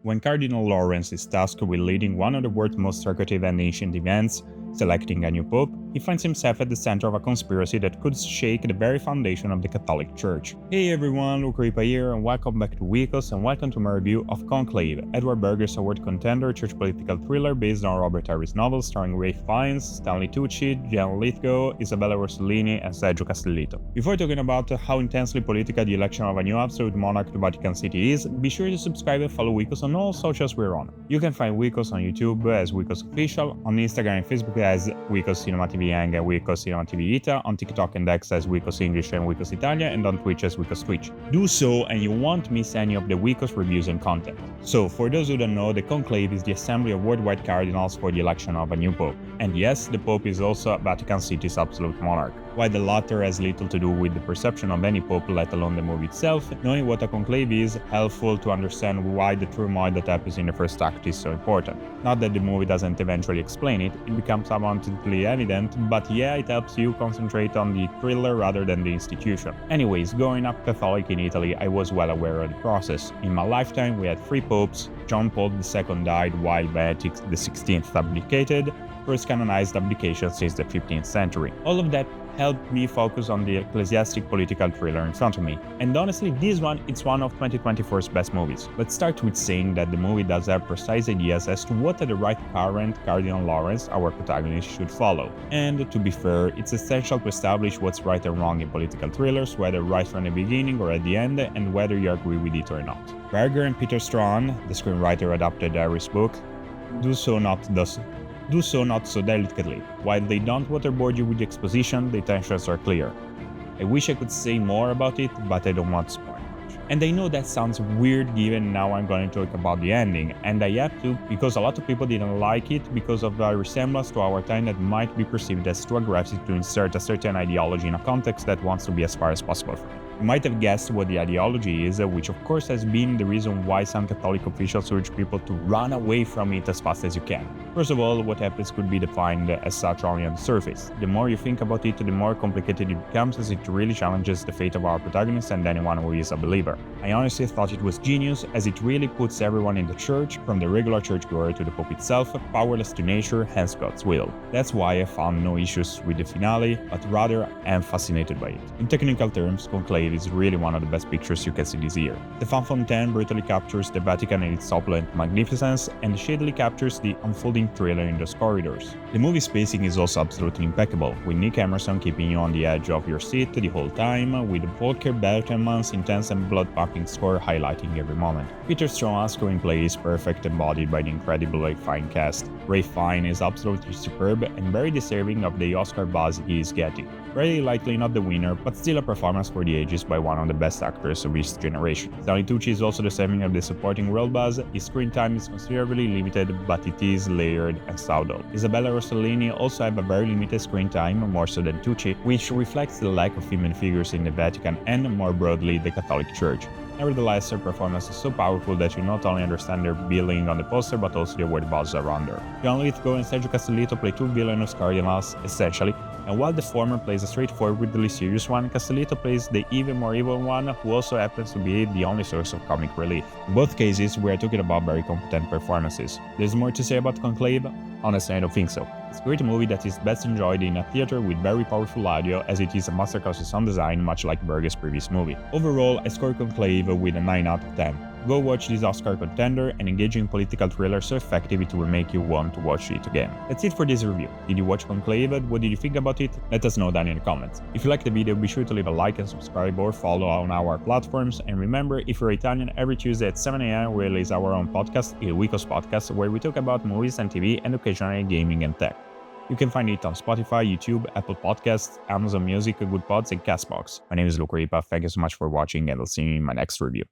When Cardinal Lawrence is tasked with leading one of the world's most secretive and ancient events, selecting a new pope, he finds himself at the center of a conspiracy that could shake the very foundation of the Catholic Church. Hey everyone, Luca Ripa here, and welcome back to Weekos, and welcome to my review of Conclave, Edward Berger's award contender church political thriller based on Robert Harris novels starring Ralph Fiennes, Stanley Tucci, Gian Lithgow, Isabella Rossellini, and Sergio Castellitto. Before talking about how intensely political the election of a new absolute monarch to Vatican City is, be sure to subscribe and follow Weekos on all socials we're on. You can find Weekos on YouTube as Weekos Official, on Instagram and Facebook as Weekos Cinema TV Ang and Weekos Cinema TV Ita, on TikTok and X as Weekos English and Weekos Italia, and on Twitch as Weekos Twitch. Do so and you won't miss any of the Weekos reviews and content. So, for those who don't know, the Conclave is the assembly of worldwide cardinals for the election of a new pope. And yes, the pope is also Vatican City's absolute monarch. While the latter has little to do with the perception of any pope, let alone the movie itself, knowing what a conclave is helpful to understand why the turmoil that happens in the first act is so important. Not that the movie doesn't eventually explain it, it becomes abundantly evident, but yeah, it helps you concentrate on the thriller rather than the institution. Anyways, growing up Catholic in Italy, I was well aware of the process. In my lifetime, we had 3 popes. John Paul II died while Benedict XVI abdicated, first canonized abdication since the 15th century. All of that helped me focus on the ecclesiastic political thriller in front of me. And honestly, this one, it's one of 2024's best movies. Let's start with saying that the movie does have precise ideas as to what are the right current Cardinal Lawrence, our protagonist, should follow. And to be fair, it's essential to establish what's right and wrong in political thrillers, whether right from the beginning or at the end, and whether you agree with it or not. Berger and Peter Straughan, the screenwriter who adapted Harry's book, do so not so delicately. While they don't waterboard you with the exposition, the intentions are clear. I wish I could say more about it, but I don't want to spoil much. And I know that sounds weird given now I'm going to talk about the ending, and I have to because a lot of people didn't like it because of a resemblance to our time that might be perceived as too aggressive to insert a certain ideology in a context that wants to be as far as possible from it. You might have guessed what the ideology is, which of course has been the reason why some Catholic officials urge people to run away from it as fast as you can. First of all, what happens could be defined as such only on the surface. The more you think about it, the more complicated it becomes, as it really challenges the fate of our protagonist and anyone who is a believer. I honestly thought it was genius, as it really puts everyone in the church, from the regular churchgoer to the Pope itself, powerless to nature, hence God's will. That's why I found no issues with the finale, but rather am fascinated by it. In technical terms, Conclave is really one of the best pictures you can see this year. Stéphane Fontaine brutally captures the Vatican in its opulent magnificence, and shadily captures the unfolding thriller in those corridors. The movie's pacing is also absolutely impeccable, with Nick Emerson keeping you on the edge of your seat the whole time, with Volker Bertelmann's intense and blood-pumping score highlighting every moment. Peter Straughan's screenplay is perfect, embodied by the incredibly fine cast. Ralph Fiennes is absolutely superb and very deserving of the Oscar buzz he is getting. Very likely not the winner, but still a performance for the ages by one of the best actors of his generation. Stanley Tucci is also deserving of the supporting role buzz. His screen time is considerably limited, but it is layered and subtle. Isabella Rossellini also have a very limited screen time, more so than Tucci, which reflects the lack of female figures in the Vatican and, more broadly, the Catholic Church. Nevertheless, her performance is so powerful that you not only understand their billing on the poster, but also the word buzz around her. Gian Lithgow and Sergio Castellitto play 2 villainous cardinals, essentially, and while the former plays a straightforwardly serious one, Castellitto plays the even more evil one, who also happens to be the only source of comic relief. In both cases, we are talking about very competent performances. There's more to say about Conclave? Honestly, I don't think so. It's a great movie that is best enjoyed in a theater with very powerful audio, as it is a masterclass in sound design, much like Berger's previous movie. Overall, I score Conclave with a 9 out of 10. Go watch this Oscar contender, an engaging political thriller so effective it will make you want to watch it again. That's it for this review. Did you watch Conclave? What did you think about it? Let us know down in the comments. If you liked the video, be sure to leave a like and subscribe or follow on our platforms. And remember, if you're Italian, every Tuesday at 7 AM we release our own podcast, Il Weekos Podcast, where we talk about movies and TV and occasionally gaming and tech. You can find it on Spotify, YouTube, Apple Podcasts, Amazon Music, Good Pods, and Castbox. My name is Luca Ripa. Thank you so much for watching, and I'll see you in my next review.